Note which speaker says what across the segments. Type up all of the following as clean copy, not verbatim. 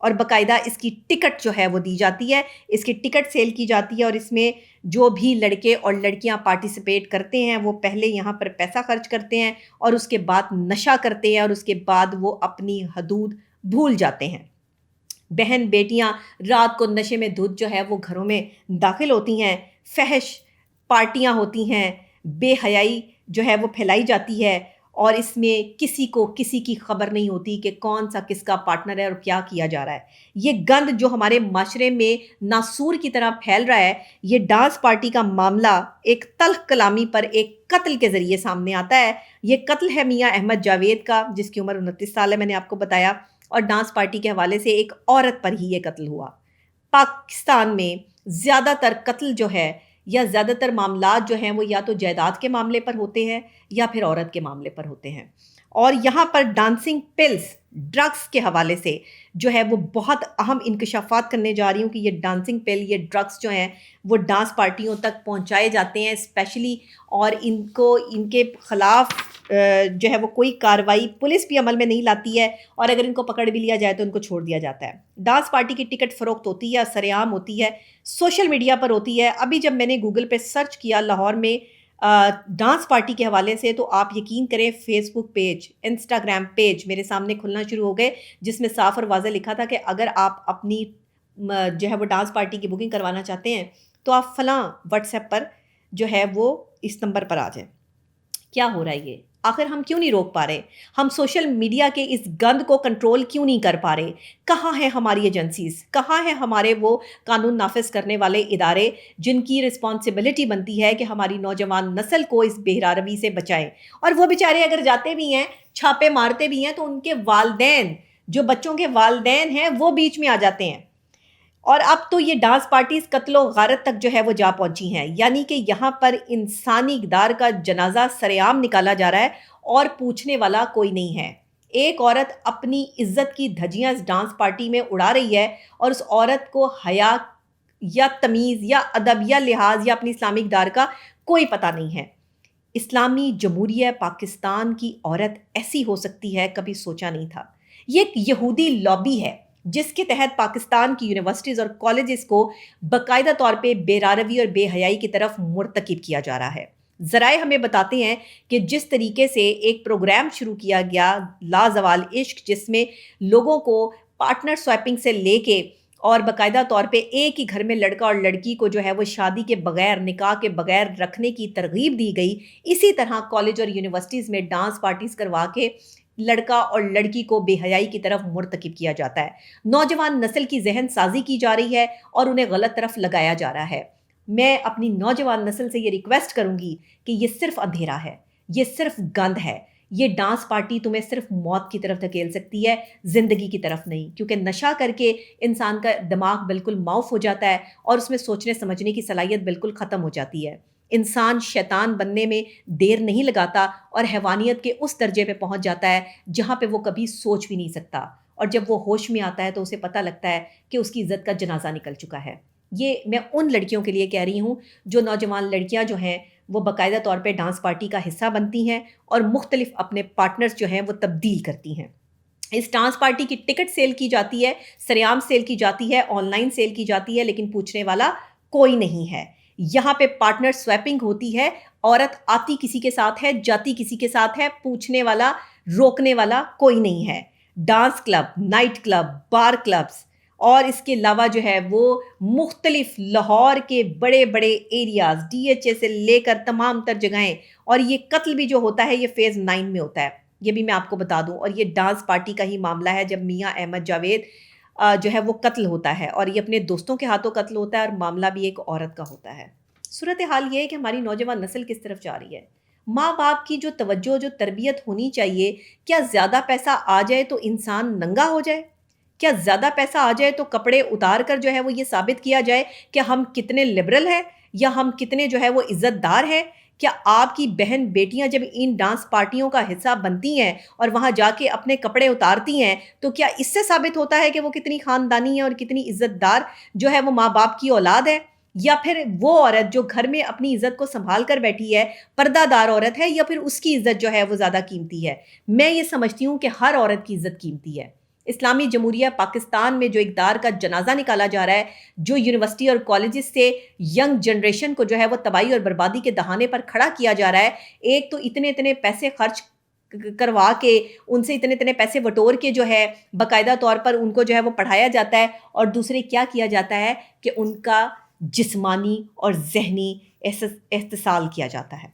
Speaker 1: اور باقاعدہ اس کی ٹکٹ جو ہے وہ دی جاتی ہے، اس کی ٹکٹ سیل کی جاتی ہے، اور اس میں جو بھی لڑکے اور لڑکیاں پارٹیسپیٹ کرتے ہیں وہ پہلے یہاں پر پیسہ خرچ کرتے ہیں اور اس کے بعد نشہ کرتے ہیں اور اس کے بعد وہ اپنی حدود بھول جاتے ہیں۔ بہن بیٹیاں رات کو نشے میں دھت جو ہے وہ گھروں میں داخل ہوتی ہیں، فحش پارٹیاں ہوتی ہیں، بے حیائی جو ہے وہ پھیلائی جاتی ہے، اور اس میں کسی کو کسی کی خبر نہیں ہوتی کہ کون سا کس کا پارٹنر ہے اور کیا کیا جا رہا ہے۔ یہ گند جو ہمارے معاشرے میں ناسور کی طرح پھیل رہا ہے، یہ ڈانس پارٹی کا معاملہ ایک تلخ کلامی پر ایک قتل کے ذریعے سامنے آتا ہے۔ یہ قتل ہے میاں احمد جاوید کا، جس کی عمر 29 سال ہے، میں نے آپ کو بتایا، اور ڈانس پارٹی کے حوالے سے ایک عورت پر ہی یہ قتل ہوا۔ پاکستان میں زیادہ تر قتل جو ہے یا زیادہ تر معاملات جو ہیں وہ یا تو جائیداد کے معاملے پر ہوتے ہیں یا پھر عورت کے معاملے پر ہوتے ہیں، اور یہاں پر ڈانسنگ پلز ڈرگس کے حوالے سے جو ہے وہ بہت اہم انکشافات کرنے جا رہی ہوں کہ یہ ڈانسنگ پل، یہ ڈرگس جو ہیں وہ ڈانس پارٹیوں تک پہنچائے جاتے ہیں اسپیشلی، اور ان کے خلاف جو ہے وہ کوئی کارروائی پولیس بھی عمل میں نہیں لاتی ہے، اور اگر ان کو پکڑ بھی لیا جائے تو ان کو چھوڑ دیا جاتا ہے۔ ڈانس پارٹی کی ٹکٹ فروخت ہوتی ہے، سر عام ہوتی ہے، سوشل میڈیا پر ہوتی ہے۔ ابھی جب میں نے گوگل پہ سرچ کیا لاہور میں ڈانس پارٹی کے حوالے سے، تو آپ یقین کریں فیس بک پیج، انسٹاگرام پیج میرے سامنے کھلنا شروع ہو گئے، جس میں صاف اور واضح لکھا تھا کہ اگر آپ اپنی جو ہے وہ ڈانس پارٹی کی بکنگ کروانا چاہتے ہیں تو آپ فلاں واٹس ایپ پر جو ہے وہ اس نمبر پر آ جائیں۔ کیا ہو رہا ہے یہ؟ آخر ہم کیوں نہیں روک پا رہے؟ ہم سوشل میڈیا کے اس گند کو کنٹرول کیوں نہیں کر پا رہے؟ کہاں ہیں ہماری ایجنسیز؟ کہاں ہیں ہمارے وہ قانون نافذ کرنے والے ادارے جن کی رسپانسبلٹی بنتی ہے کہ ہماری نوجوان نسل کو اس بہراروی سے بچائیں؟ اور وہ بیچارے اگر جاتے بھی ہیں، چھاپے مارتے بھی ہیں، تو ان کے والدین، جو بچوں کے والدین ہیں، وہ بیچ میں آ جاتے ہیں۔ اور اب تو یہ ڈانس پارٹیز قتل و غارت تک جو ہے وہ جا پہنچی ہیں، یعنی کہ یہاں پر انسانی اقدار کا جنازہ سرعام نکالا جا رہا ہے اور پوچھنے والا کوئی نہیں ہے۔ ایک عورت اپنی عزت کی دھجیاں اس ڈانس پارٹی میں اڑا رہی ہے، اور اس عورت کو حیا یا تمیز یا ادب یا لحاظ یا اپنی اسلامی اقدار کا کوئی پتہ نہیں ہے۔ اسلامی جمہوریہ پاکستان کی عورت ایسی ہو سکتی ہے، کبھی سوچا نہیں تھا۔ یہ ایک یہودی لابی ہے جس کے تحت پاکستان کی یونیورسٹیز اور کالجز کو باقاعدہ طور پہ بے راروی اور بے حیائی کی طرف مرتکب کیا جا رہا ہے۔ ذرائع ہمیں بتاتے ہیں کہ جس طریقے سے ایک پروگرام شروع کیا گیا لازوال عشق، جس میں لوگوں کو پارٹنر سوائپنگ سے لے کے اور باقاعدہ طور پہ ایک ہی گھر میں لڑکا اور لڑکی کو جو ہے وہ شادی کے بغیر، نکاح کے بغیر رکھنے کی ترغیب دی گئی، اسی طرح کالج اور یونیورسٹیز میں ڈانس پارٹیز کروا کے لڑکا اور لڑکی کو بے حیائی کی طرف مرتکب کیا جاتا ہے۔ نوجوان نسل کی ذہن سازی کی جا رہی ہے اور انہیں غلط طرف لگایا جا رہا ہے۔ میں اپنی نوجوان نسل سے یہ ریکویسٹ کروں گی کہ یہ صرف اندھیرا ہے، یہ صرف گند ہے۔ یہ ڈانس پارٹی تمہیں صرف موت کی طرف دھکیل سکتی ہے، زندگی کی طرف نہیں، کیونکہ نشہ کر کے انسان کا دماغ بالکل معاف ہو جاتا ہے اور اس میں سوچنے سمجھنے کی صلاحیت بالکل ختم ہو جاتی ہے۔ انسان شیطان بننے میں دیر نہیں لگاتا اور حیوانیت کے اس درجے پہ پہنچ جاتا ہے جہاں پہ وہ کبھی سوچ بھی نہیں سکتا، اور جب وہ ہوش میں آتا ہے تو اسے پتہ لگتا ہے کہ اس کی عزت کا جنازہ نکل چکا ہے۔ یہ میں ان لڑکیوں کے لیے کہہ رہی ہوں جو نوجوان لڑکیاں جو ہیں وہ باقاعدہ طور پہ ڈانس پارٹی کا حصہ بنتی ہیں اور مختلف اپنے پارٹنرز جو ہیں وہ تبدیل کرتی ہیں۔ اس ڈانس پارٹی کی ٹکٹ سیل کی جاتی ہے، سرعام سیل کی جاتی ہے، آن لائن سیل کی جاتی ہے، لیکن پوچھنے والا کوئی نہیں ہے۔ یہاں پہ پارٹنر سویپنگ ہوتی ہے، عورت آتی کسی کے ساتھ ہے، جاتی کسی کے ساتھ ہے، پوچھنے والا، روکنے والا کوئی نہیں ہے۔ ڈانس کلب، نائٹ کلب، بار کلبز اور اس کے علاوہ جو ہے وہ مختلف لاہور کے بڑے بڑے ایریاز، ڈی ایچ اے سے لے کر تمام تر جگہیں، اور یہ قتل بھی جو ہوتا ہے یہ فیز 9 میں ہوتا ہے، یہ بھی میں آپ کو بتا دوں، اور یہ ڈانس پارٹی کا ہی معاملہ ہے جب میاں احمد جاوید جو ہے وہ قتل ہوتا ہے، اور یہ اپنے دوستوں کے ہاتھوں قتل ہوتا ہے، اور معاملہ بھی ایک عورت کا ہوتا ہے۔ صورتحال یہ ہے کہ ہماری نوجوان نسل کس طرف جا رہی ہے۔ ماں باپ کی جو توجہ، جو تربیت ہونی چاہیے، کیا زیادہ پیسہ آ جائے تو انسان ننگا ہو جائے؟ کیا زیادہ پیسہ آ جائے تو کپڑے اتار کر جو ہے وہ یہ ثابت کیا جائے کہ ہم کتنے لبرل ہیں یا ہم کتنے جو ہے وہ عزت دار ہیں؟ کیا آپ کی بہن بیٹیاں جب ان ڈانس پارٹیوں کا حصہ بنتی ہیں اور وہاں جا کے اپنے کپڑے اتارتی ہیں تو کیا اس سے ثابت ہوتا ہے کہ وہ کتنی خاندانی ہے اور کتنی عزت دار جو ہے وہ ماں باپ کی اولاد ہے؟ یا پھر وہ عورت جو گھر میں اپنی عزت کو سنبھال کر بیٹھی ہے، پردہ دار عورت ہے، یا پھر اس کی عزت جو ہے وہ زیادہ قیمتی ہے؟ میں یہ سمجھتی ہوں کہ ہر عورت کی عزت قیمتی ہے۔ اسلامی جمہوریہ پاکستان میں جو اقدار کا جنازہ نکالا جا رہا ہے، جو یونیورسٹی اور کالجز سے ینگ جنریشن کو جو ہے وہ تباہی اور بربادی کے دہانے پر کھڑا کیا جا رہا ہے، ایک تو اتنے پیسے خرچ کروا کے ان سے اتنے پیسے وٹور کے جو ہے باقاعدہ طور پر ان کو جو ہے وہ پڑھایا جاتا ہے، اور دوسرے کیا کیا جاتا ہے کہ ان کا جسمانی اور ذہنی احتسال کیا جاتا ہے۔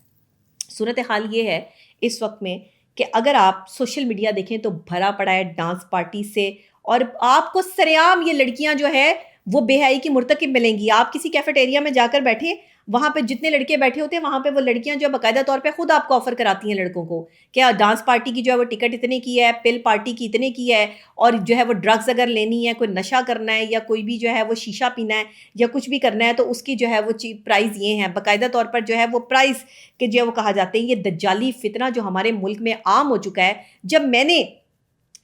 Speaker 1: صورتحال یہ ہے اس وقت میں کہ اگر آپ سوشل میڈیا دیکھیں تو بھرا پڑا ہے ڈانس پارٹی سے، اور آپ کو سرعام یہ لڑکیاں جو ہے وہ بے حیائی کی مرتکب ملیں گی۔ آپ کسی کیفیٹیریا میں جا کر بیٹھیں، وہاں پہ جتنے لڑکے بیٹھے ہوتے ہیں وہاں پہ وہ لڑکیاں جو باقاعدہ طور پہ خود آپ کو آفر کراتی ہیں لڑکوں کو، کیا ڈانس پارٹی کی جو ہے وہ ٹکٹ اتنے کی ہے، پل پارٹی کی اتنے کی ہے، اور جو ہے وہ ڈرگز اگر لینی ہے، کوئی نشہ کرنا ہے یا کوئی بھی جو ہے وہ شیشہ پینا ہے یا کچھ بھی کرنا ہے تو اس کی جو ہے وہ پرائز یہ ہیں، باقاعدہ طور پر جو ہے وہ پرائز کہ جو ہے وہ کہا جاتے ہیں۔ یہ دجالی فتنہ جو ہمارے ملک میں عام ہو چکا ہے۔ جب میں نے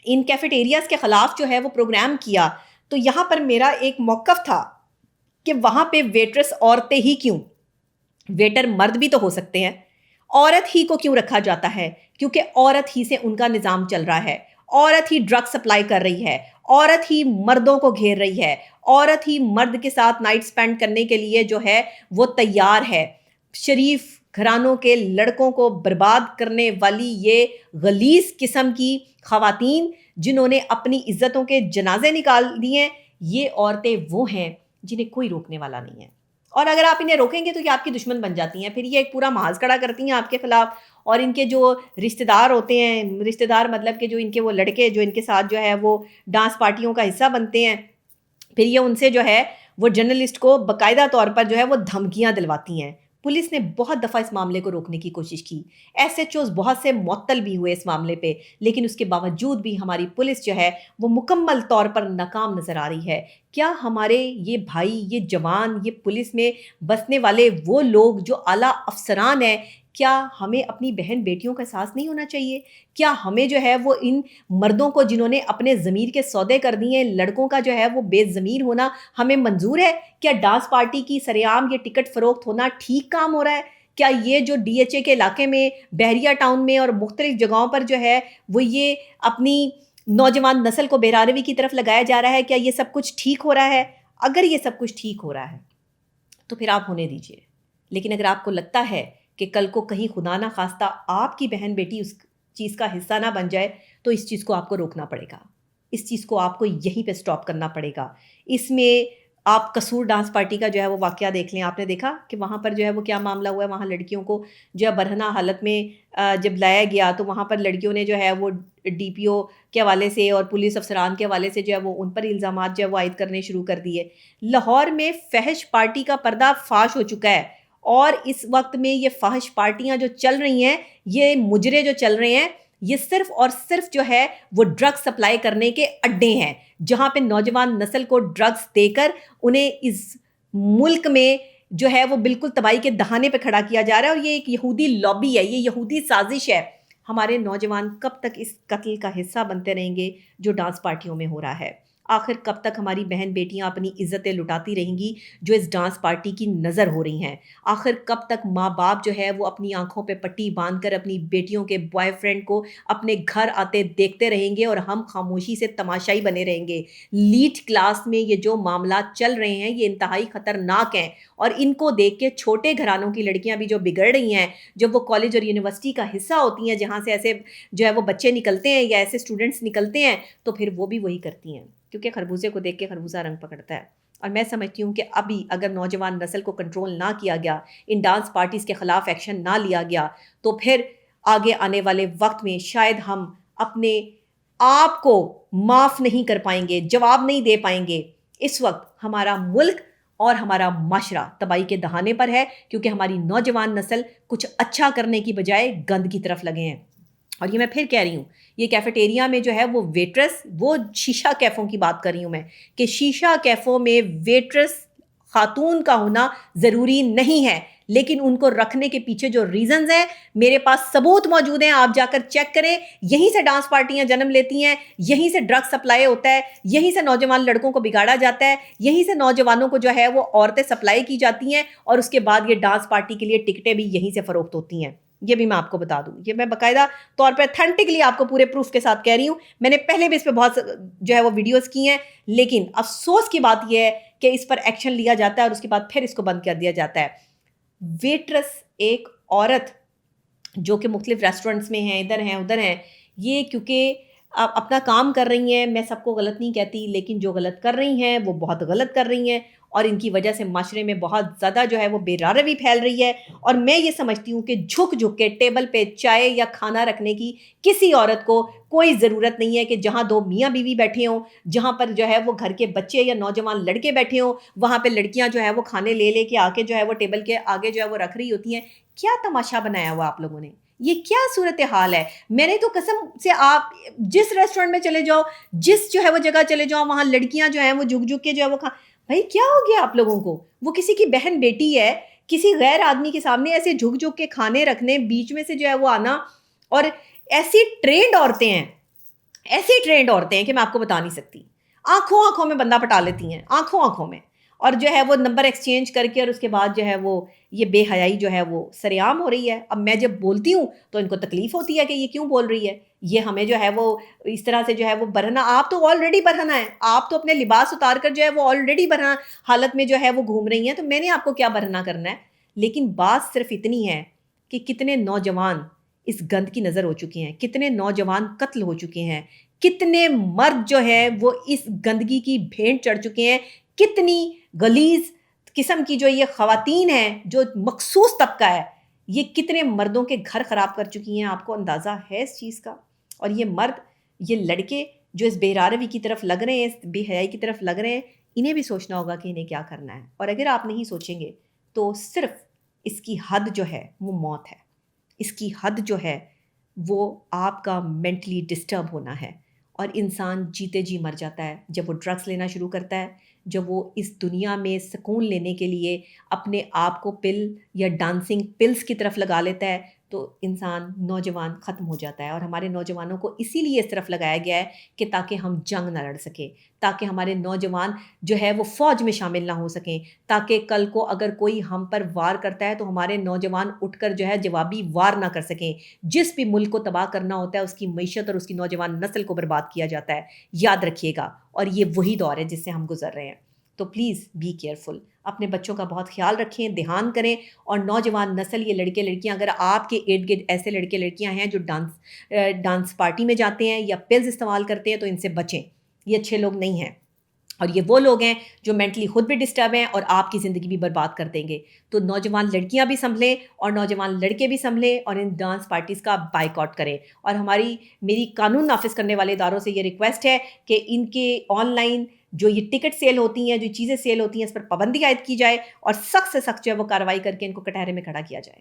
Speaker 1: ان کیفیٹیریاز کے خلاف جو ہے وہ پروگرام کیا تو یہاں پر میرا ایک موقف تھا کہ وہاں پہ ویٹرس عورتیں ہی کیوں، ویٹر مرد بھی تو ہو سکتے ہیں، عورت ہی کو کیوں رکھا جاتا ہے؟ کیونکہ عورت ہی سے ان کا نظام چل رہا ہے، عورت ہی ڈرگ سپلائی کر رہی ہے، عورت ہی مردوں کو گھیر رہی ہے، عورت ہی مرد کے ساتھ نائٹ سپینڈ کرنے کے لیے جو ہے وہ تیار ہے۔ شریف گھرانوں کے لڑکوں کو برباد کرنے والی یہ غلیظ قسم کی خواتین جنہوں نے اپنی عزتوں کے جنازے نکال دیے ہیں، یہ عورتیں وہ ہیں جنہیں کوئی روکنے والا نہیں ہے، اور اگر آپ انہیں روکیں گے تو یہ آپ کی دشمن بن جاتی ہیں، پھر یہ ایک پورا محاذ کھڑا کرتی ہیں آپ کے خلاف، اور ان کے جو رشتہ دار ہوتے ہیں، رشتہ دار مطلب کہ جو ان کے وہ لڑکے جو ان کے ساتھ جو ہے وہ ڈانس پارٹیوں کا حصہ بنتے ہیں، پھر یہ ان سے جو ہے وہ جرنلسٹ کو باقاعدہ طور پر جو ہے وہ دھمکیاں دلواتی ہیں۔ پولیس نے بہت دفعہ اس معاملے کو روکنے کی کوشش کی، ایس ایچ اوز بہت سے معطل بھی ہوئے اس معاملے پہ، لیکن اس کے باوجود بھی ہماری پولیس جو ہے وہ مکمل طور پر ناکام نظر آ رہی ہے۔ کیا ہمارے یہ بھائی، یہ جوان، یہ پولیس میں بسنے والے وہ لوگ جو اعلیٰ افسران ہیں، کیا ہمیں اپنی بہن بیٹیوں کا احساس نہیں ہونا چاہیے؟ کیا ہمیں جو ہے وہ ان مردوں کو جنہوں نے اپنے ضمیر کے سودے کر دیے، لڑکوں کا جو ہے وہ بے ضمیر ہونا ہمیں منظور ہے؟ کیا ڈانس پارٹی کی سرعام یہ ٹکٹ فروخت ہونا ٹھیک کام ہو رہا ہے؟ کیا یہ جو ڈی ایچ اے کے علاقے میں، بحریہ ٹاؤن میں اور مختلف جگہوں پر جو ہے وہ یہ اپنی نوجوان نسل کو بہراروی کی طرف لگایا جا رہا ہے، کیا یہ سب کچھ ٹھیک ہو رہا ہے؟ اگر یہ سب کچھ ٹھیک ہو رہا ہے تو پھر آپ ہونے دیجئے، لیکن اگر آپ کو لگتا ہے کہ کل کو کہیں خدا نہ خواستہ آپ کی بہن بیٹی اس چیز کا حصہ نہ بن جائے تو اس چیز کو آپ کو روکنا پڑے گا، اس چیز کو آپ کو یہیں پہ سٹاپ کرنا پڑے گا۔ اس میں آپ قصور ڈانس پارٹی کا جو ہے وہ واقعہ دیکھ لیں، آپ نے دیکھا کہ وہاں پر جو ہے وہ کیا معاملہ ہوا ہے، وہاں لڑکیوں کو جو ہے برہنہ حالت میں جب لایا گیا تو وہاں پر لڑکیوں نے جو ہے وہ ڈی پی او کے حوالے سے اور پولیس افسران کے حوالے سے جو ہے وہ ان پر الزامات جو ہے وہ عائد کرنے شروع کر دیے۔ لاہور میں فحش پارٹی کا پردہ فاش ہو چکا ہے، اور اس وقت میں یہ فحش پارٹیاں جو چل رہی ہیں، یہ مجرے جو چل رہے ہیں، یہ صرف اور صرف جو ہے وہ ڈرگ سپلائی کرنے کے اڈے ہیں، جہاں پہ نوجوان نسل کو ڈرگز دے کر انہیں اس ملک میں جو ہے وہ بالکل تباہی کے دہانے پہ کھڑا کیا جا رہا ہے، اور یہ ایک یہودی لابی ہے، یہ یہودی سازش ہے۔ ہمارے نوجوان کب تک اس قتل کا حصہ بنتے رہیں گے جو ڈانس پارٹیوں میں ہو رہا ہے؟ آخر کب تک ہماری بہن بیٹیاں اپنی عزتیں لٹاتی رہیں گی جو اس ڈانس پارٹی کی نظر ہو رہی ہیں؟ آخر کب تک ماں باپ جو ہے وہ اپنی آنکھوں پہ پٹی باندھ کر اپنی بیٹیوں کے بوائے فرینڈ کو اپنے گھر آتے دیکھتے رہیں گے اور ہم خاموشی سے تماشائی بنے رہیں گے؟ لیٹ کلاس میں یہ جو معاملات چل رہے ہیں یہ انتہائی خطرناک ہیں، اور ان کو دیکھ کے چھوٹے گھرانوں کی لڑکیاں بھی جو بگڑ رہی ہیں، جب وہ کالج اور یونیورسٹی کا حصہ ہوتی ہیں جہاں سے ایسے جو ہے وہ بچے نکلتے ہیں یا ایسے اسٹوڈنٹس نکلتے ہیں، تو پھر وہ بھی وہی کرتی ہیں، کیونکہ خربوزے کو دیکھ کے خربوزہ رنگ پکڑتا ہے۔ اور میں سمجھتی ہوں کہ ابھی اگر نوجوان نسل کو کنٹرول نہ کیا گیا، ان ڈانس پارٹیز کے خلاف ایکشن نہ لیا گیا، تو پھر آگے آنے والے وقت میں شاید ہم اپنے آپ کو معاف نہیں کر پائیں گے، جواب نہیں دے پائیں گے۔ اس وقت ہمارا ملک اور ہمارا معاشرہ تباہی کے دہانے پر ہے، کیونکہ ہماری نوجوان نسل کچھ اچھا کرنے کی بجائے گند کی طرف لگے ہیں۔ اور یہ میں پھر کہہ رہی ہوں، یہ کیفیٹیریا میں جو ہے وہ ویٹرس، وہ شیشہ کیفوں کی بات کر رہی ہوں میں، کہ شیشہ کیفوں میں ویٹرس خاتون کا ہونا ضروری نہیں ہے، لیکن ان کو رکھنے کے پیچھے جو ریزنز ہیں میرے پاس ثبوت موجود ہیں، آپ جا کر چیک کریں۔ یہیں سے ڈانس پارٹیاں جنم لیتی ہیں، یہیں سے ڈرگ سپلائی ہوتا ہے، یہیں سے نوجوان لڑکوں کو بگاڑا جاتا ہے، یہیں سے نوجوانوں کو جو ہے وہ عورتیں سپلائی کی جاتی ہیں، اور اس کے بعد یہ ڈانس پارٹی کے لیے ٹکٹیں بھی یہیں سے فروخت ہوتی ہیں۔ یہ بھی میں آپ کو بتا دوں. یہ میں باقاعدہ طور پہ اتھینٹکلی آپ کو پورے پروف کے ساتھ کہہ رہی ہوں. میں نے پہلے بھی اس پہ بہت جو ہے وہ ویڈیوز کی ہیں، لیکن افسوس کی بات یہ ہے کہ اس پر ایکشن لیا جاتا ہے اور اس کے بعد پھر اس کو بند کر دیا جاتا ہے. ویٹرس ایک عورت جو کہ مختلف ریسٹورنٹس میں ہیں، ادھر ہیں ادھر ہیں، یہ کیونکہ اپنا کام کر رہی ہیں، میں سب کو غلط نہیں کہتی، لیکن جو غلط کر رہی ہیں وہ بہت غلط کر رہی ہیں، اور ان کی وجہ سے معاشرے میں بہت زیادہ جو ہے وہ بے روی پھیل رہی ہے. اور میں یہ سمجھتی ہوں کہ جھک جھک کے ٹیبل پہ چائے یا کھانا رکھنے کی کسی عورت کو کوئی ضرورت نہیں ہے کہ جہاں دو میاں بیوی بیٹھے ہوں، جہاں پر جو ہے وہ گھر کے بچے یا نوجوان لڑکے بیٹھے ہوں، وہاں پہ لڑکیاں جو ہے وہ کھانے لے لے کے آ کے جو ہے وہ ٹیبل کے آگے جو ہے وہ رکھ رہی ہوتی ہیں. کیا تماشا بنایا ہوا آپ لوگوں نے؟ یہ کیا صورتحال ہے؟ میں نے تو قسم سے، آپ جس ریسٹورنٹ میں چلے جاؤ، جس جو ہے وہ جگہ چلے جاؤ، وہاں لڑکیاں جو ہیں وہ جھک جھک کے جو ہے وہ بھائی کیا ہو گیا آپ لوگوں کو؟ وہ کسی کی بہن بیٹی ہے، کسی غیر آدمی کے سامنے ایسے جھک جھک کے کھانے رکھنے، بیچ میں سے جو ہے وہ آنا. اور ایسی ٹرینڈ عورتیں ہیں، ایسی ٹرینڈ عورتیں ہیں کہ میں آپ کو بتا نہیں سکتی. آنکھوں آنکھوں میں بندہ پٹا لیتی ہیں، آنکھوں آنکھوں میں، اور جو ہے وہ نمبر ایکسچینج کر کے، اور اس کے بعد جو ہے وہ یہ بے حیائی جو ہے وہ سر عام ہو رہی ہے. اب میں جب بولتی ہوں تو ان کو تکلیف ہوتی ہے کہ یہ کیوں بول رہی ہے، یہ ہمیں جو ہے وہ اس طرح سے جو ہے وہ برہنہ. آپ تو آلریڈی برہنہ ہیں، آپ تو اپنے لباس اتار کر جو ہے وہ آلریڈی برہنہ حالت میں جو ہے وہ گھوم رہی ہیں، تو میں نے آپ کو کیا برہنہ کرنا ہے. لیکن بات صرف اتنی ہے کہ کتنے نوجوان اس گند کی نظر ہو چکے ہیں، کتنے نوجوان قتل ہو چکے ہیں، کتنے مرد جو ہے وہ اس گندگی کی بھینٹ چڑھ چکے ہیں، کتنی غلیظ قسم کی جو یہ خواتین ہیں، جو مخصوص طبقہ ہے، یہ کتنے مردوں کے گھر خراب کر چکی ہیں. آپ کو اندازہ ہے اس چیز کا؟ اور یہ مرد، یہ لڑکے جو اس بے روی کی طرف لگ رہے ہیں، اس بے حیائی کی طرف لگ رہے ہیں، انہیں بھی سوچنا ہوگا کہ انہیں کیا کرنا ہے. اور اگر آپ نہیں سوچیں گے تو صرف اس کی حد جو ہے وہ موت ہے. اس کی حد جو ہے وہ آپ کا مینٹلی ڈسٹرب ہونا ہے. اور انسان جیتے جی مر جاتا ہے جب وہ ڈرگس لینا شروع کرتا ہے، جب وہ اس دنیا میں سکون لینے کے لیے اپنے آپ کو پل یا ڈانسنگ پلس کی طرف لگا لیتا ہے، تو انسان نوجوان ختم ہو جاتا ہے. اور ہمارے نوجوانوں کو اسی لیے اس طرف لگایا گیا ہے کہ تاکہ ہم جنگ نہ لڑ سکیں، تاکہ ہمارے نوجوان جو ہے وہ فوج میں شامل نہ ہو سکیں، تاکہ کل کو اگر کوئی ہم پر وار کرتا ہے تو ہمارے نوجوان اٹھ کر جو ہے جوابی وار نہ کر سکیں. جس بھی ملک کو تباہ کرنا ہوتا ہے، اس کی معیشت اور اس کی نوجوان نسل کو برباد کیا جاتا ہے. یاد رکھیے گا. اور یہ وہی دور ہے جس سے ہم گزر رہے ہیں. تو پلیز بی کیئرفل، اپنے بچوں کا بہت خیال رکھیں، دھیان کریں. اور نوجوان نسل، یہ لڑکے لڑکیاں، اگر آپ کے ارد گرد ایسے لڑکے لڑکیاں ہیں جو ڈانس پارٹی میں جاتے ہیں یا پلز استعمال کرتے ہیں، تو ان سے بچیں. یہ اچھے لوگ نہیں ہیں، اور یہ وہ لوگ ہیں جو مینٹلی خود بھی ڈسٹرب ہیں اور آپ کی زندگی بھی برباد کر دیں گے. تو نوجوان لڑکیاں بھی سنبھلیں اور نوجوان لڑکے بھی سنبھلیں، اور ان ڈانس پارٹیز کا بائیک آؤٹ کریں. اور میری قانون نافذ کرنے والے اداروں سے یہ ریکویسٹ ہے کہ ان کے آن لائن جو یہ ٹکٹ سیل ہوتی ہیں، جو چیزیں سیل ہوتی ہیں، اس پر پابندی عائد کی جائے، اور سخت سے سخت جو ہے وہ کارروائی کر کے ان کو کٹہرے میں کھڑا کیا جائے.